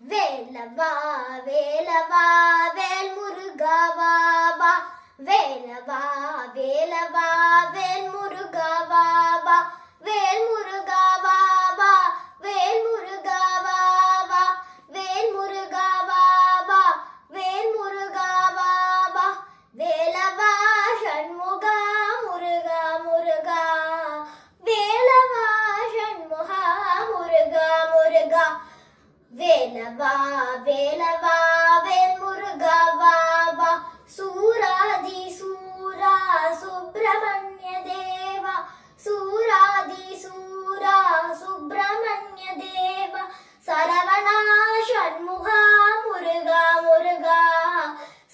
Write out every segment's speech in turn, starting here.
வேலவா வேலவா வேல் முருகா வா வா. வேலவா வேலவா வேல் முருகா வா வா. வேல் முருகா வா வா. வேல் முருகா வா வா. வேல் முருகா வா வா. வேல் முருகா வா வா. வேலவா ஷண்முகா முருகா முருகா. வேலவா ஷண்முகா முருகா முருகா. வேலவா வேலவா வேல் முருகா வா வா. சூராதி சூரா சுப்பிரமணிய தேவா. சூராதி சூரா சுப்பிரமணிய தேவா. சரவணா ஷண்முகா முருகா முருகா.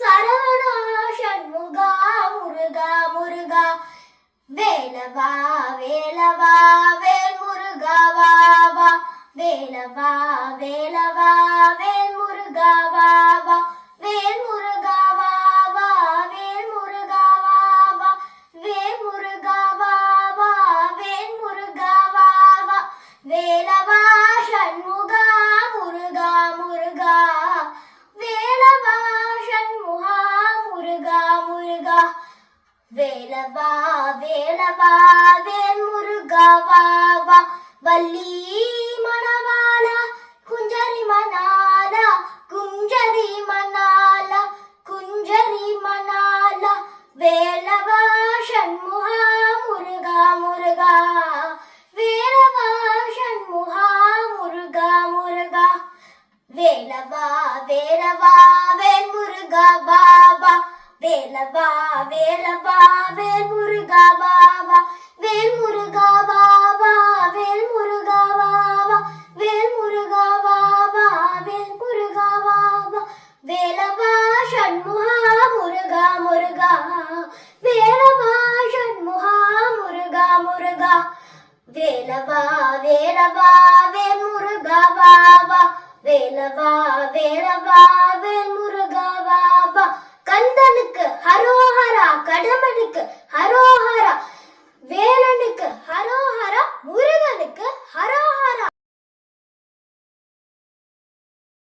சரவணா ஷண்முகா முருகா முருகா. வேலவா வேலவா வேல் முருகா வா வா. வேலவா வேலவா வேல் முருகா வா வா. வேல் முருகா வா வா. வேல் முருகா வா வா. வேல் முருகா வா வா. வேல் முருகா வா வா. வேலவா ஷண்முகா முருகா முருகா. வேலவா ஷண்முகா முருகா முருகா. வேலவா வேலவா வேல் முருகா வா வா. வள்ளி மணவாளா குஞ்சரி மணாலா. குஞ்சரி மணாலா குஞ்சரி மணாலா. வேலவா ஷண்முகா முருகா முருகா. வேலவா ஷண்முகா முருகா முருகா. வேலவா வேலவா வேல் முருகா வா வா. வேலவா வேலவா வேல் முருகா வா வா. வேல் முருகா வா வா. வேல் முருகா வா வா. வேல் முருகா வா வா. வேல் முருகா வா வா. வேலவா ஷண்முகா முருகா முருகா. வேலவா ஷண்முகா முருகா முருகா. வேலவா வேலவா வேல் முருகா வா வா. வேலவா வேலவா